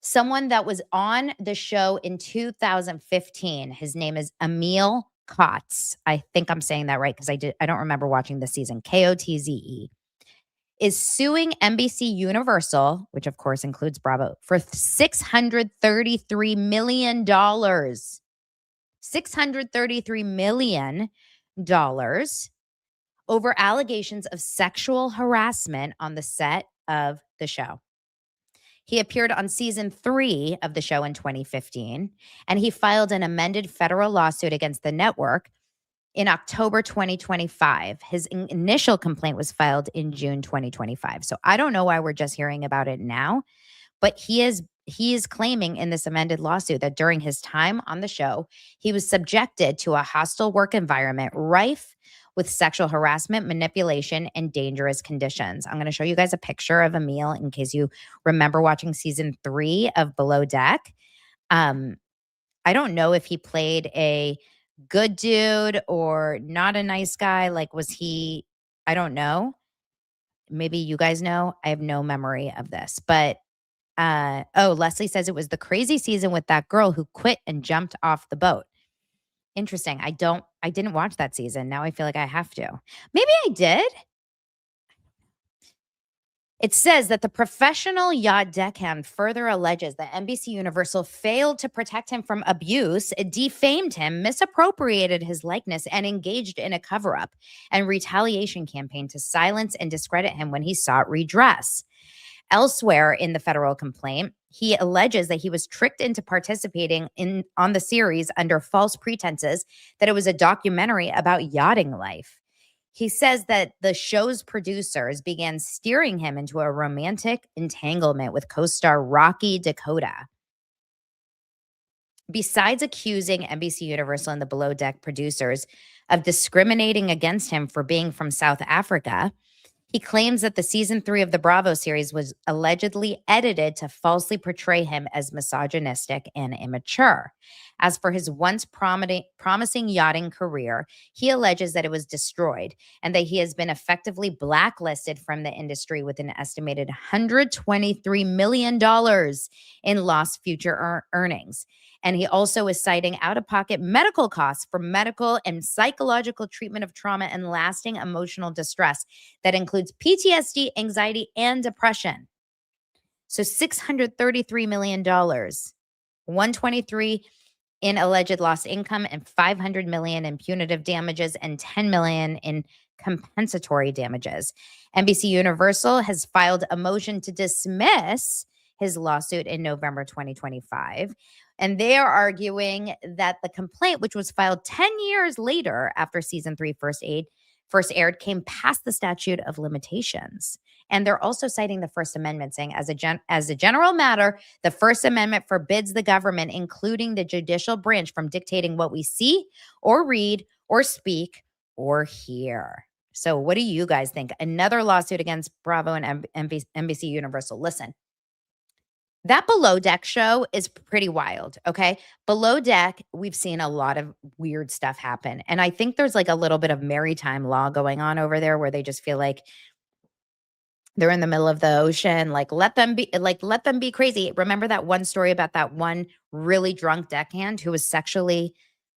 Someone that was on the show in 2015, his name is Emil Kotze. I think I'm saying that right because I don't remember watching the season. Kotze. Is suing NBC Universal, which of course includes Bravo, for $633 million. $633 million over allegations of sexual harassment on the set of the show. He appeared on season 3 of the show in 2015, and he filed an amended federal lawsuit against the network in October 2025. His initial complaint was filed in June 2025. So I don't know why we're just hearing about it now, but he is claiming in this amended lawsuit that during his time on the show, he was subjected to a hostile work environment rife with sexual harassment, manipulation, and dangerous conditions. I'm going to show you guys a picture of Emil in case you remember watching season 3 of Below Deck. I don't know if he played a good dude or not a nice guy. Like, was he, I don't know. Maybe you guys know. I have no memory of this. But Leslie says it was the crazy season with that girl who quit and jumped off the boat. Interesting. I didn't watch that season. Now I feel like I have to. Maybe I did. It says that the professional yacht deckhand further alleges that NBC Universal failed to protect him from abuse, defamed him, misappropriated his likeness, and engaged in a cover-up and retaliation campaign to silence and discredit him when he sought redress. Elsewhere in the federal complaint, he alleges that he was tricked into participating on the series under false pretenses that it was a documentary about yachting life. He says that the show's producers began steering him into a romantic entanglement with co-star Rocky Dakota. Besides accusing NBC Universal and the Below Deck producers of discriminating against him for being from South Africa, he claims that the season 3 of the Bravo series was allegedly edited to falsely portray him as misogynistic and immature. As for his once promising yachting career, he alleges that it was destroyed and that he has been effectively blacklisted from the industry with an estimated $123 million in lost future earnings. And he also is citing out-of-pocket medical costs for medical and psychological treatment of trauma and lasting emotional distress that includes PTSD, anxiety, and depression. So $633 million, $123 in alleged lost income, and $500 million in punitive damages, and $10 million in compensatory damages. NBC Universal has filed a motion to dismiss his lawsuit in November 2025. And they are arguing that the complaint, which was filed 10 years later after season 3 first aired, came past the statute of limitations. And they're also citing the First Amendment, saying as a general matter, the First Amendment forbids the government, including the judicial branch, from dictating what we see or read or speak or hear. So what do you guys think? Another lawsuit against Bravo and NBC Universal. Listen. That Below Deck show is pretty wild, okay? Below Deck, we've seen a lot of weird stuff happen. And I think there's like a little bit of maritime law going on over there where they just feel like they're in the middle of the ocean. Like, let them be crazy. Remember that one story about that one really drunk deckhand who was sexually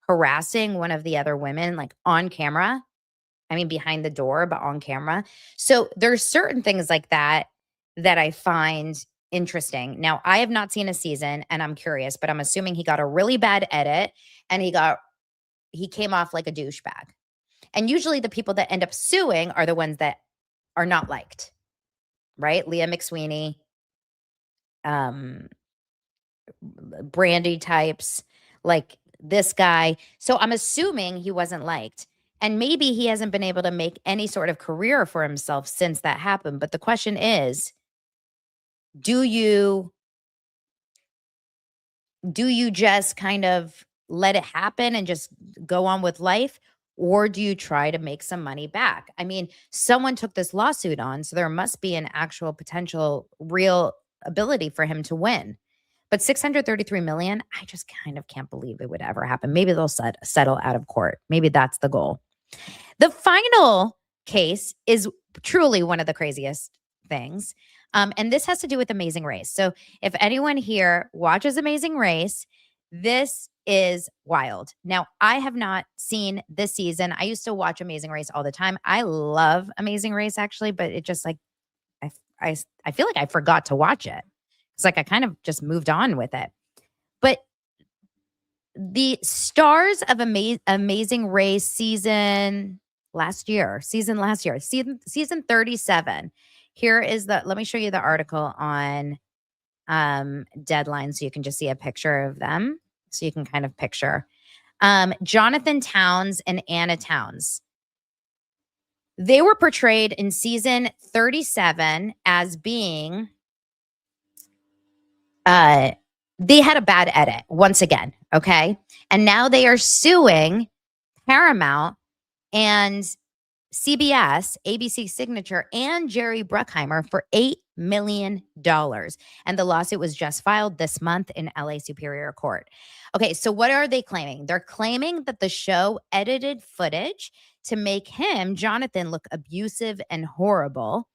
harassing one of the other women, like on camera? I mean, behind the door, but on camera. So there's certain things like that that I find interesting. Now, I have not seen a season and I'm curious, but I'm assuming he got a really bad edit and he came off like a douchebag. And usually the people that end up suing are the ones that are not liked, right? Leah McSweeney, Brandy types, like this guy. So I'm assuming he wasn't liked. And maybe he hasn't been able to make any sort of career for himself since that happened. But the question is, do you just kind of let it happen and just go on with life? Or do you try to make some money back? I mean, someone took this lawsuit on, so there must be an actual potential real ability for him to win. But $633 million, I just kind of can't believe it would ever happen. Maybe they'll settle out of court. Maybe that's the goal. The final case is truly one of the craziest things. And this has to do with Amazing Race. So if anyone here watches Amazing Race, this is wild. Now, I have not seen this season. I used to watch Amazing Race all the time. I love Amazing Race, actually, but it just like, I feel like I forgot to watch it. It's like I kind of just moved on with it. But the stars of Amazing Race season last year, season 37. Here is let me show you the article on Deadline so you can just see a picture of them. So you can kind of picture Jonathan Towns and Anna Towns. They were portrayed in season 37 as being, they had a bad edit once again, okay? And now they are suing Paramount and CBS, ABC Signature, and Jerry Bruckheimer for $8 million. And the lawsuit was just filed this month in LA Superior Court. Okay, so what are they claiming? They're claiming that the show edited footage to make him, Jonathan, look abusive and horrible.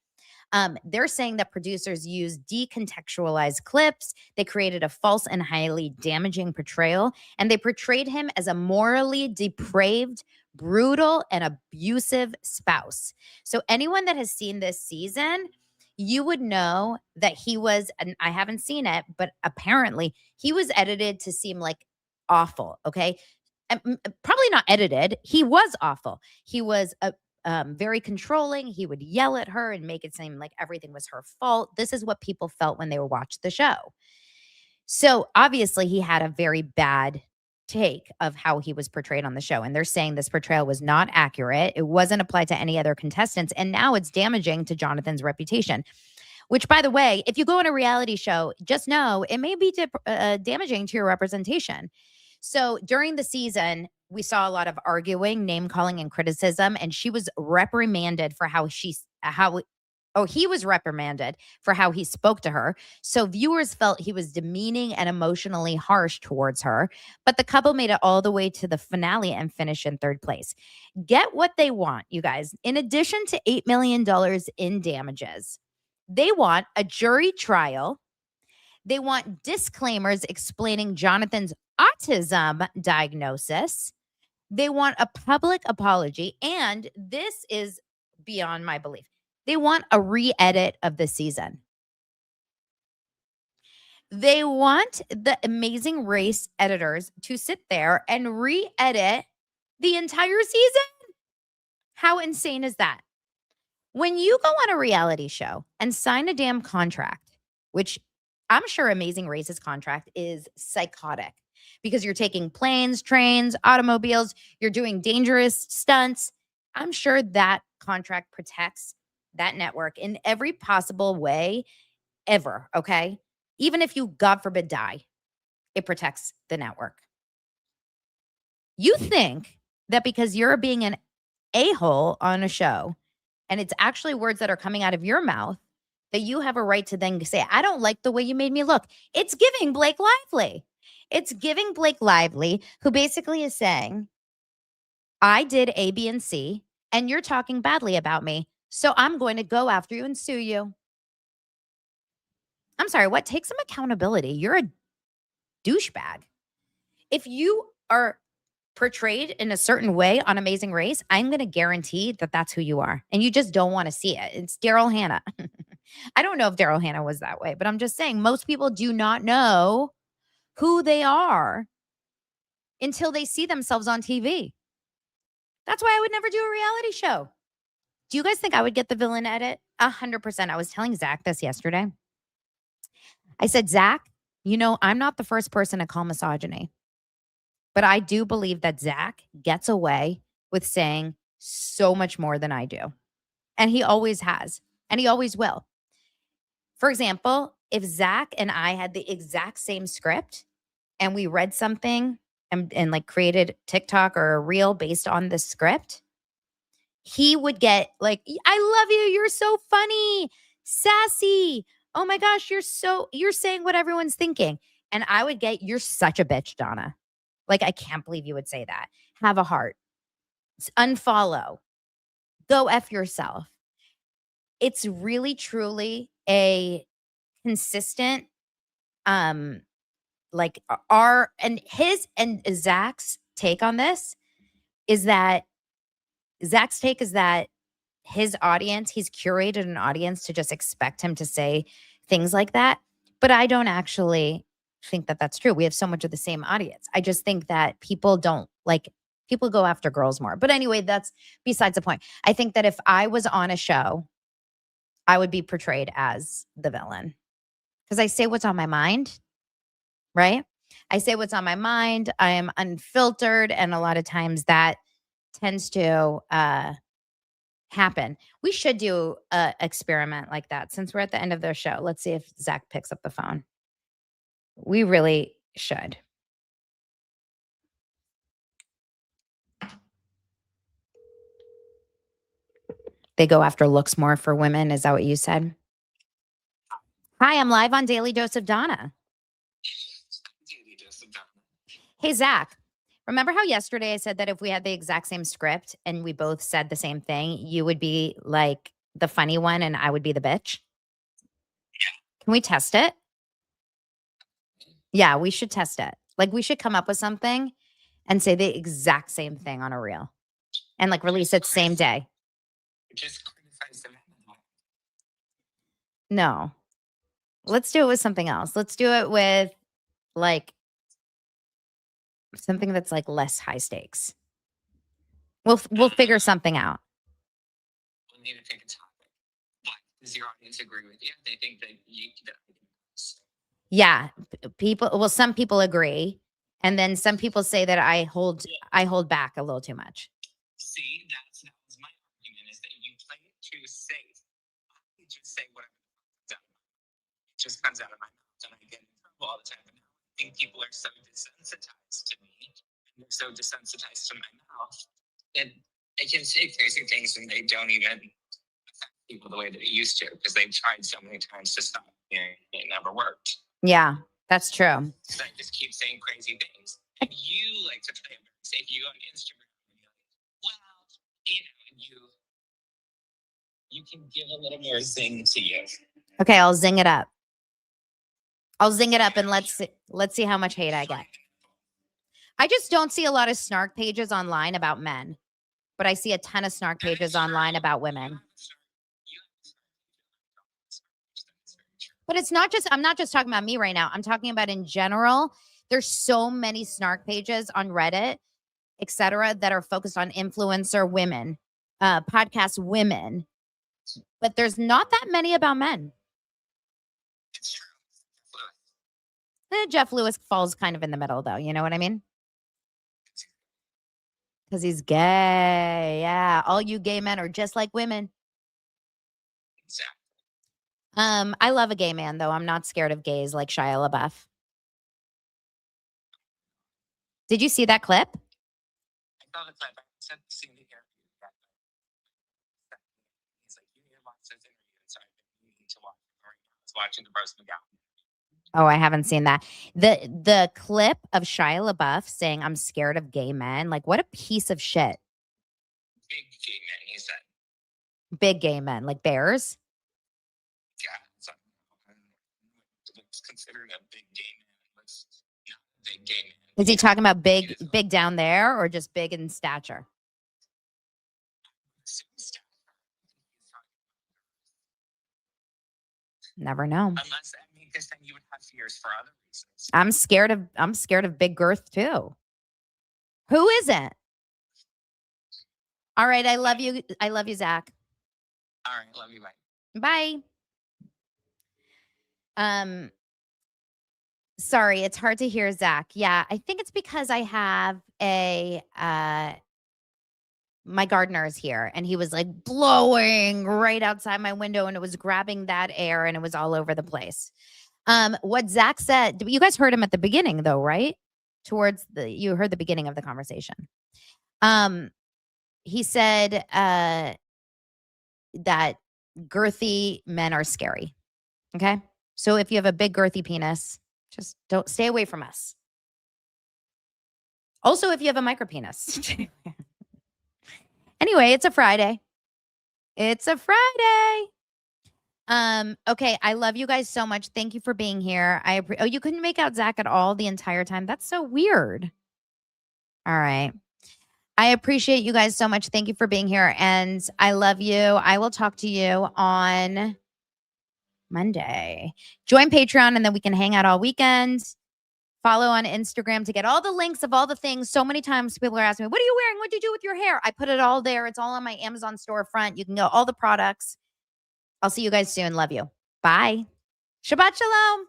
They're saying that producers used decontextualized clips. They created a false and highly damaging portrayal, and they portrayed him as a morally depraved, brutal, and abusive spouse. So, anyone that has seen this season, you would know that he was, and I haven't seen it, but apparently he was edited to seem like awful. Okay. Probably not edited. He was awful. He was very controlling. He would yell at her and make it seem like everything was her fault. This is what people felt when they were watching the show. So obviously, he had a very bad take of how he was portrayed on the show. And they're saying this portrayal was not accurate. It wasn't applied to any other contestants. And now it's damaging to Jonathan's reputation. Which, by the way, if you go on a reality show, just know it may be damaging to your representation. So during the season, we saw a lot of arguing, name calling, and criticism, and she was reprimanded for he was reprimanded for how he spoke to her. So viewers felt he was demeaning and emotionally harsh towards her. But the couple made it all the way to the finale and finished in third place. Get what they want, you guys. In addition to $8 million in damages, they want a jury trial. They want disclaimers explaining Jonathan's autism diagnosis. They want a public apology. And this is beyond my belief. They want a re-edit of the season. They want the Amazing Race editors to sit there and re-edit the entire season. How insane is that? When you go on a reality show and sign a damn contract, which I'm sure Amazing Race's contract is psychotic because you're taking planes, trains, automobiles, you're doing dangerous stunts. I'm sure that contract protects that network in every possible way ever, okay? Even if you, God forbid, die, it protects the network. You think that because you're being an a-hole on a show, and it's actually words that are coming out of your mouth, that you have a right to then say, I don't like the way you made me look. It's giving Blake Lively. It's giving Blake Lively, who basically is saying, I did A, B, and C, and you're talking badly about me, so I'm going to go after you and sue you. I'm sorry, what? Take some accountability. You're a douchebag. If you are portrayed in a certain way on Amazing Race, I'm going to guarantee that that's who you are. And you just don't want to see it. It's Darryl Hannah. I don't know if Darryl Hannah was that way, but I'm just saying most people do not know who they are until they see themselves on TV. That's why I would never do a reality show. Do you guys think I would get the villain edit? 100%. I was telling Zach this yesterday. I said, Zach, you know, I'm not the first person to call misogyny. But I do believe that Zach gets away with saying so much more than I do. And he always has. And he always will. For example, if Zach and I had the exact same script and we read something and like created TikTok or a reel based on the script, he would get like, I love you. You're so funny, sassy. Oh my gosh, you're saying what everyone's thinking. And I would get, you're such a bitch, Donna. Like, I can't believe you would say that. Have a heart. Unfollow. Go F yourself. It's really, truly a consistent, like his and Zach's take on this is that Zach's take is that his audience, he's curated an audience to just expect him to say things like that. But I don't actually think that that's true. We have so much of the same audience. I just think that people go after girls more. But anyway, that's besides the point. I think that if I was on a show, I would be portrayed as the villain because I say what's on my mind, right? I say what's on my mind. I am unfiltered. And a lot of times that tends to happen. We should do an experiment like that since we're at the end of their show. Let's see if Zach picks up the phone. We really should. They go after looks more for women. Is that what you said? Hi, I'm live on Daily Dose of Donna. Hey, Zach, remember how yesterday I said that if we had the exact same script and we both said the same thing, you would be like the funny one and I would be the bitch? Can we test it? Yeah, we should test it. Like, we should come up with something and say the exact same thing on a reel and like release it same day. Just criticize Savannah. No. Let's do it with something else. Let's do it with like something that's like less high stakes. We'll figure something out. We'll need to pick a topic. But does your audience agree with you? They think that you Yeah, some people agree, and then some people say that I hold back a little too much. see, that was my argument, is that you play it too safe. I just say whatever it just comes out of my mouth, and I get in trouble all the time. And I think people are so desensitized to me, and they're so desensitized to my mouth, that they can say crazy things and they don't even affect people the way that it used to, because they've tried so many times to stop hearing it. It never worked. Yeah, that's true. So I just keep saying crazy things. And you like to play it very safe. You go on Instagram and you're like, well, and you can give a little more zing to you. Okay, I'll zing it up. And let's see how much hate I get. I just don't see a lot of snark pages online about men, but I see a ton of snark pages online about women. But it's not just, I'm not just talking about me right now. I'm talking about in general. There's so many snark pages on Reddit, etc., that are focused on influencer women, podcast women. But there's not that many about men. It's true. Jeff Lewis falls kind of in the middle, though. You know what I mean? Because he's gay. Yeah. All you gay men are just like women. Exactly. I love a gay man, though. I'm not scared of gays like Shia LaBeouf. Did you see that clip? I saw the clip. I said seen the interview. He's like, you need to watch this interview. So you need to watch it right now. I was watching the Rose McGowan. Oh, I haven't seen that. The clip of Shia LaBeouf saying, I'm scared of gay men. Like, what a piece of shit. Big gay men, he said. Big gay men, like bears. Yeah, it's like, it's considered a big gay man. It's not a big gay man. Is he talking about big down there or just big in stature? Never know. Unless, I mean, because then you would have fears for other reasons. I'm scared of big girth too. Who isn't? All right, I love you. I love you, Zach. All right, love you, bye. Bye. Sorry, it's hard to hear Zach. Yeah, I think it's because I have my gardener is here and he was like blowing right outside my window and it was grabbing that air and it was all over the place. What Zach said, you guys heard him at the beginning though, right? You heard the beginning of the conversation. He said that girthy men are scary. Okay. So if you have a big girthy penis, just don't stay away from us. Also, if you have a micro penis. Anyway, it's a Friday. Okay, I love you guys so much. Thank you for being here. You couldn't make out Zach at all the entire time. That's so weird. All right. I appreciate you guys so much. Thank you for being here. And I love you. I will talk to you on Monday. Join Patreon and then we can hang out all weekend. Follow on Instagram to get all the links of all the things. So many times people are asking me, what are you wearing? What do you do with your hair? I put it all there. It's all on my Amazon storefront. You can get all the products. I'll see you guys soon. Love you. Bye. Shabbat shalom.